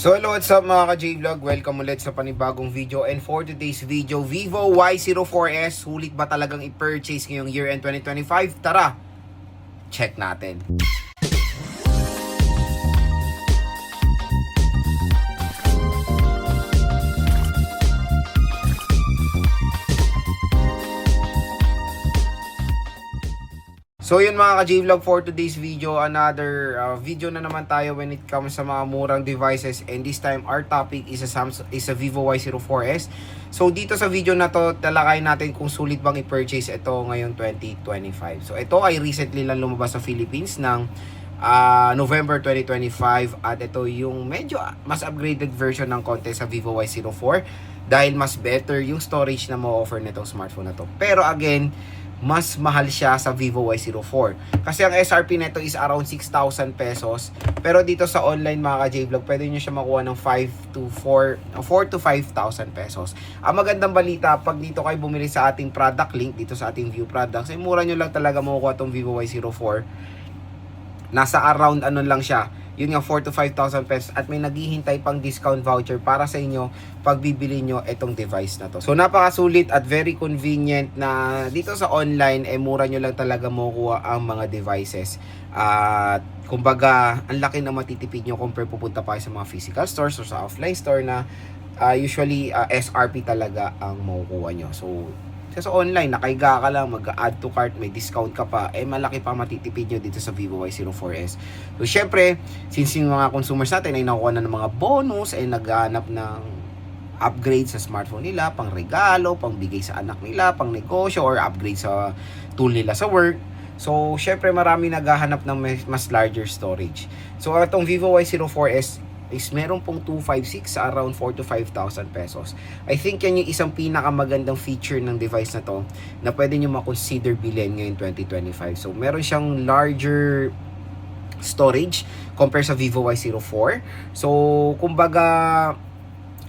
So hello, what's up mga ka-J-Vlog? Welcome ulit sa panibagong video. And for today's video, Vivo Y04S, sulit ba talagang i-purchase ngayong year-end 2025? Tara, check natin. So yun mga ka-J-Vlog, for today's video, another video na naman tayo when it comes sa mga murang devices. And this time, our topic is a Vivo Y04S. So dito sa video na to, talakayin natin kung sulit bang i-purchase ito ngayong 2025. So ito ay recently lang lumabas sa Philippines ng November 2025. At ito yung medyo mas upgraded version ng konti sa Vivo Y04. Dahil mas better yung storage na ma-offer nitong smartphone na to. Pero again, mas mahal siya sa Vivo Y04. Kasi ang SRP nito is around 6,000 pesos. Pero dito sa online mga ka-J-Vlog, pwede nyo siya makuha ng 4 to 5,000 pesos. Ang magandang balita, pag dito kayo bumili sa ating product link, dito sa ating view products, ay mura nyo lang talaga makukuha itong Vivo Y04. Nasa around ano lang siya, yun nga 4 to 5,000 pesos, at may naghihintay pang discount voucher para sa inyo pag bibili nyo itong device na to. So napakasulit at very convenient na dito sa online mura nyo lang talaga makukuha ang mga devices. At kumbaga ang laki na matitipid nyo compare pupunta pa kayo sa mga physical stores or sa offline store na usually SRP talaga ang makukuha nyo. So sa online, nakaiga ka lang, mag-add to cart, may discount ka pa, malaki pa matitipid nyo dito sa Vivo Y04S. So, syempre, since yung mga consumers natin ay nakuha na ng mga bonus, ay naghahanap ng upgrade sa smartphone nila, pang regalo, pang bigay sa anak nila, pang negosyo, or upgrade sa tool nila sa work. So, syempre, marami naghahanap ng mas larger storage. So, itong Vivo Y04S, is meron pong 256 sa around 4 to 5,000 pesos. I think yan yung isang pinakamagandang feature ng device na to na pwede nyo makonsider bilhin ngayon 2025. So meron siyang larger storage compare sa Vivo Y04. So kumbaga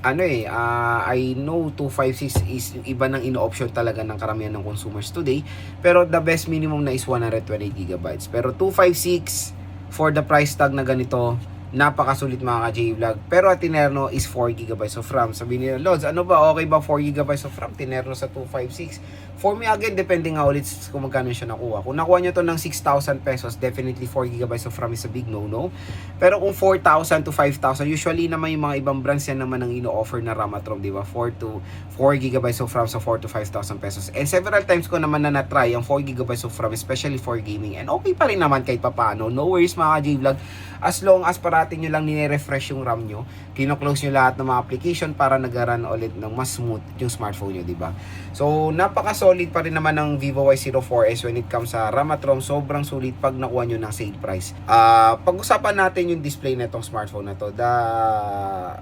I know 256 is iba ng ino-option talaga ng karamihan ng consumers today, pero the best minimum na is 128 GB. Pero 256 for the price tag na ganito, napakasulit mga ka-J-Vlog. Pero at tinerno is 4GB of RAM. Sabihin nila, Lods, ano ba, okay ba 4GB of RAM tinerno sa 256? For me again, depende nga ulit kung magkano siya nakuha. Kung nakuha nyo to ng 6,000 pesos, definitely 4GB of RAM is a big no-no. Pero kung 4,000 to 5,000, usually naman yung mga ibang brands yan naman ang ino-offer na RAM at ROM, di ba? 4GB of RAM sa 4 to 5,000 pesos. And several times ko naman na na-try ang 4GB of RAM, especially for gaming. And okay pa rin naman kahit papaano. No worries mga ka-J-Vlog. As long as parating nyo lang nire-refresh yung RAM nyo, kino-close nyo lahat ng mga application para nag-run ulit ng mas smooth yung smartphone nyo, diba? So, napaka-solid pa rin naman ng Vivo Y04S when it comes sa RAM at ROM. Sobrang sulit pag nakuha nyo ng sale price. Pag-usapan natin yung display na itong smartphone na to. The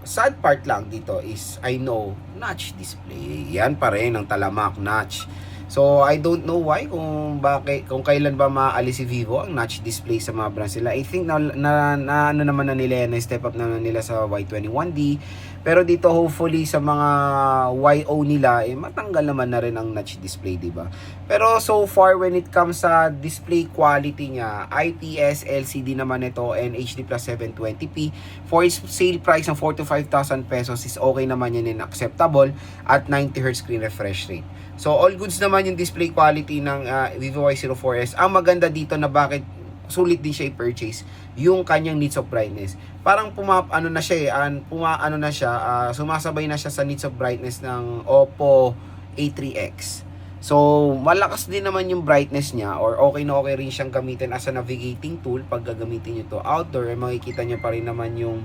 sad part lang dito is, I know, notch display. Yan pa rin ang talamak, notch. So, I don't know why, kung kailan ba maalis si Vivo ang notch display sa mga brands nila. I think ano naman na nila, na step up na nila sa Y21D. Pero dito, hopefully, sa mga YO nila, matanggal naman na rin ang notch display, diba? Pero so far, when it comes sa display quality niya, IPS LCD naman ito and HD plus 720p. For its sale price ng 4 to 5,000 pesos is okay naman yan and acceptable at 90Hz screen refresh rate. So all goods naman yung display quality ng Vivo Y04S. Ang maganda dito na bakit sulit din siya i-purchase, yung kanyang needs of brightness. Parang sumasabay na siya sa needs of brightness ng Oppo A3X. So malakas din naman yung brightness niya, or okay na okay rin siyang gamitin as a navigating tool pag gagamitin nyo to outdoor. Makikita nyo pa rin naman yung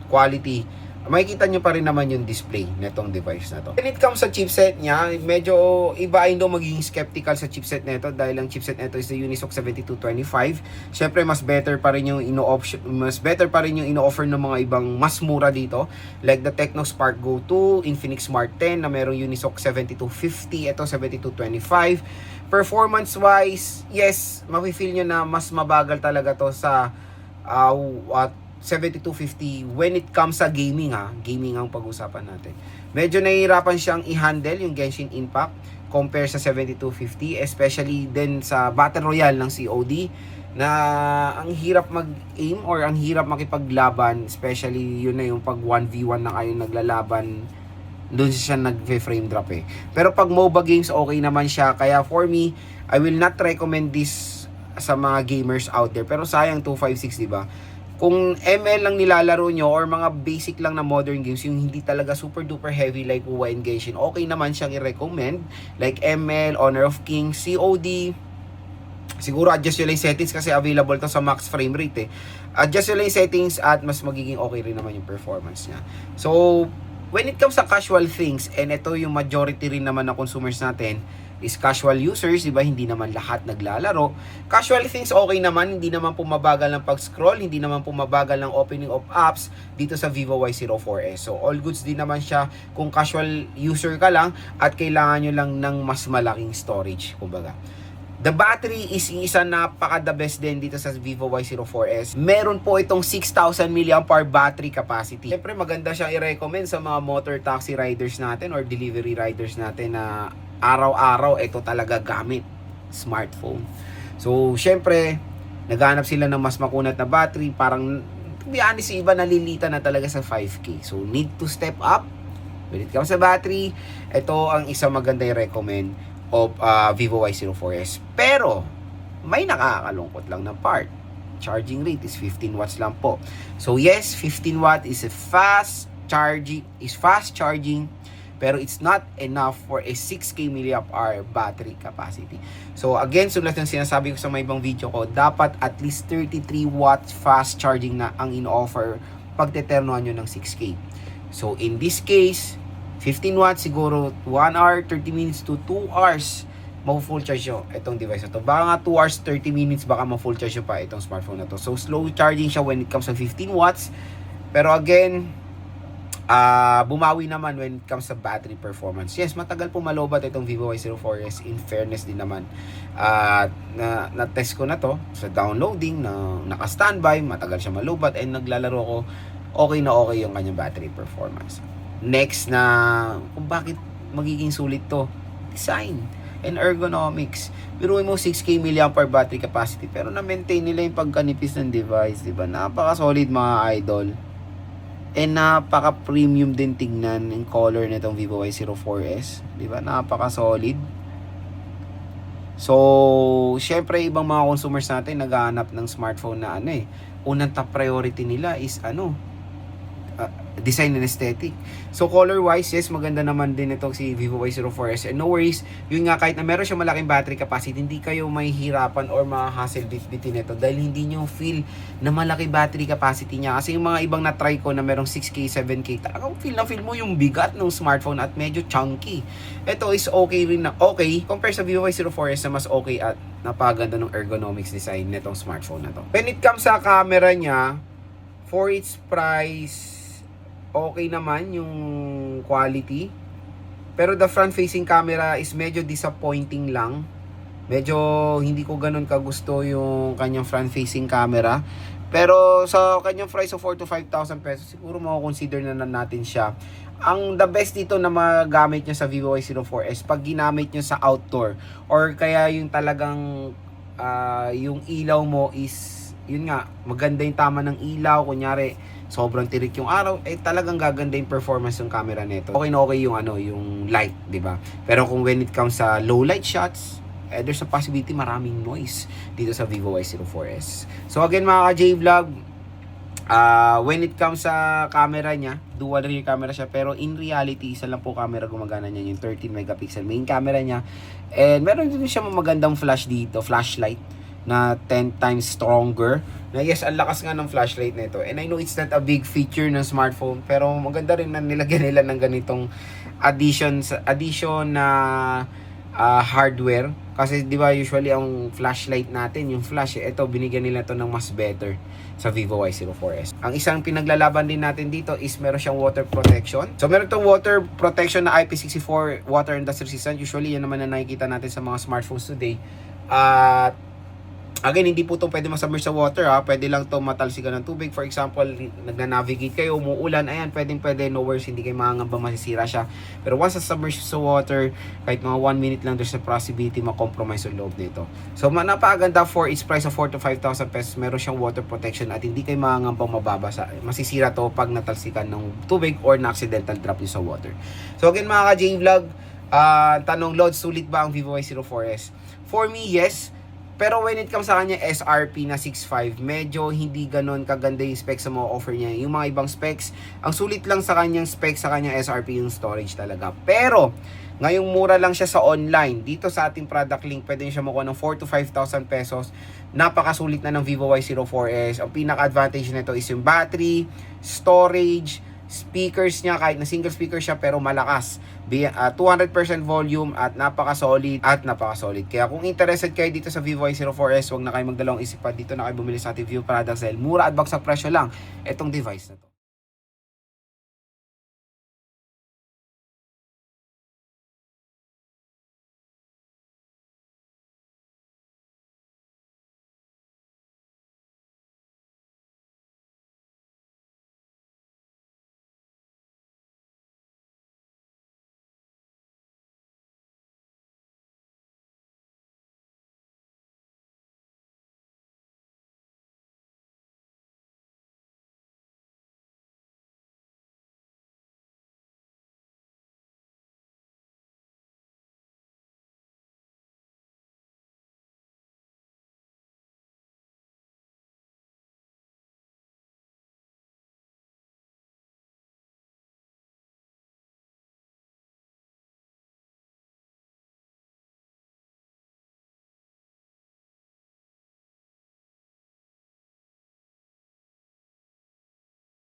quality. Makikita nyo pa rin naman yung display netong device na to. When it comes sa chipset niya, medyo iba ay magiging skeptical sa chipset nito dahil ang chipset nito is the Unisoc 7225. Syempre mas better pa rin yung ino-offer ng mga ibang mas mura dito, like the Tecno Spark Go 2, Infinix Smart 10 na merong Unisoc 7250, ito 7225. Performance wise, yes, mafe-feel nyo na mas mabagal talaga to sa 7250 when it comes sa gaming gaming ang pag-usapan natin. Medyo nahihirapan siyang i-handle yung Genshin Impact compare sa 7250, especially din sa Battle Royale ng COD. na ang hirap mag-aim or ang hirap makipaglaban, especially yun na yung pag 1v1 na kayo naglalaban, doon siya nag-frame drop eh. Pero pag MOBA games, okay naman siya. Kaya for me, I will not recommend this sa mga gamers out there. Pero sayang 256, di ba? Kung ML lang nilalaro nyo or mga basic lang na modern games, yung hindi talaga super duper heavy like UWA and Genshin, okay naman siyang i-recommend. Like ML, Honor of Kings, COD, siguro adjust nyo lang yung settings kasi available to sa max frame rate eh. Adjust nyo lang yung settings at mas magiging okay rin naman yung performance niya. So, when it comes sa casual things, and ito yung majority rin naman na consumers natin, is casual users, diba? Hindi naman lahat naglalaro. Casual things okay naman, hindi naman pumabagal ng pag-scroll, hindi naman pumabagal ng opening of apps dito sa Vivo Y04S. So, all goods din naman siya kung casual user ka lang at kailangan nyo lang ng mas malaking storage, kumbaga. The battery is isa napaka-the best din dito sa Vivo Y04S. Meron po itong 6,000 mAh battery capacity. Siyempre maganda siyang i-recommend sa mga motor taxi riders natin or delivery riders natin na araw-araw ito talaga gamit smartphone. So siyempre naghanap sila ng mas makunat na battery. Parang to be honest, iba nalilita na talaga sa 5K. So need to step up when it comes sa battery. Ito ang isang maganda i-recommend of Vivo Y04S. Pero may nakakalungkot lang na part. Charging rate is 15 watts lang po. So yes, 15 watt is a fast charging, pero it's not enough for a 6K mAh battery capacity. So again, sulat ng sinasabi ko sa may ibang video ko, dapat at least 33 watts fast charging na ang in-offer pag teternoan nyo ng 6K. So in this case, 15 watts siguro 1 hour 30 minutes to 2 hours ma-full charge nyo itong device na to. Baka nga 2 hours 30 minutes baka ma-full charge nyo pa itong smartphone na to. So slow charging siya when it comes to 15 watts. Pero again, bumawi naman when it comes sa battery performance. Yes, matagal po malobat itong Vivo Y04S. In fairness din naman, na-test ko na to sa downloading, na naka-standby, matagal siya malobat, and naglalaro ko, okay na okay yung kanyang battery performance. Next na kung bakit magiging sulit to, design and ergonomics. Biruin mo 6K mAh battery capacity, pero na-maintain nila yung pagkanipis ng device, diba? Napaka-solid mga idol. And napaka-premium din tingnan yung color nitong Vivo Y04S, diba? Napaka-solid. So, syempre ibang mga consumers natin naghahanap ng smartphone na unang top priority nila is design and aesthetic. So color wise, yes, maganda naman din itong si Vivo Y04S, and no worries, yun nga, kahit na meron siya malaking battery capacity, hindi kayo mahihirapan or ma-hassle bitbitin ito dahil hindi nyo feel na malaki battery capacity niya. Kasi yung mga ibang na-try ko na merong 6K, 7K, talagang feel na feel mo yung bigat ng smartphone at medyo chunky. Ito is okay rin na okay compare sa Vivo Y04S na mas okay at napaganda ng ergonomics design nitong smartphone na to. When it comes sa camera niya, for its price, okay naman yung quality. Pero the front-facing camera is medyo disappointing lang. Medyo hindi ko ganun kagusto yung kanyang front-facing camera. Pero sa kanyang price of 4,000 to 5,000 pesos, siguro mako-consider na natin siya. Ang the best dito na magamit nyo sa Vivo Y04S, pag ginamit nyo sa outdoor, or kaya yung talagang yung ilaw mo is, yun nga, maganda yung tama ng ilaw, kunyari sobrang tirik yung araw, talagang gaganda yung performance ng camera nito. Okay na okay yung yung light, 'di ba? Pero kung when it comes sa low light shots, there's a possibility maraming noise dito sa Vivo Y04S. So again mga ka-J-Vlog, when it comes sa camera niya, dual rear camera siya, pero in reality, isa lang po camera gumagana niya, yung 13 megapixel main camera niya. And meron din siya magandang flash dito, flashlight na 10 times stronger. Na yes, ang lakas nga ng flashlight nito. And I know it's not a big feature ng smartphone, pero maganda rin na nilagyan nila ng ganitong addition na hardware. Kasi di ba usually ang flashlight natin, yung flash, ito binigyan nila to ng mas better sa Vivo Y04S. Ang isang pinaglalaban din natin dito is meron siyang water protection. So meron tong water protection na IP64 water and dust resistant. Usually yan naman na nakikita natin sa mga smartphones today. At Again, hindi po ito pwede masubmerge sa water ha. Pwede lang ito matalsikan ng tubig. For example, nagna-navigate kayo, umuulan, ayan, pwede, no worries, hindi kayo makangamba masisira siya. Pero once submerged sa water, kahit mga 1 minute lang, there's a possibility ma-compromise yung loob nito. So, napakaganda for its price of 4 to 5,000 pesos. Meron siyang water protection at hindi kayo makangambang mababasa. Masisira to pag natalsikan ng tubig or na-accidental drop yung sa water. So, again mga ka-J-Vlog, tanong, Lods, sulit ba ang Vivo Y04S? For me, yes. Pero when it comes sa kanya SRP na 6.5, medyo hindi ganon kaganda yung specs sa mga offer niya. Yung mga ibang specs, ang sulit lang sa kanyang specs sa kanya SRP yung storage talaga. Pero, ngayong mura lang siya sa online. Dito sa ating product link, pwede siya makuha ng 4 to 5,000 pesos. Napakasulit na ng Vivo Y04S. Ang pinaka-advantage nito is yung battery, storage, speakers niya, kahit na single speaker siya pero malakas, 200% volume at napaka-solid. Kaya kung interested kayo dito sa Vivo Y04S, huwag na kayo magdalawang isip pa, dito na kayo bumili sa ating Vivo products dahil mura at baksak presyo lang itong device na to.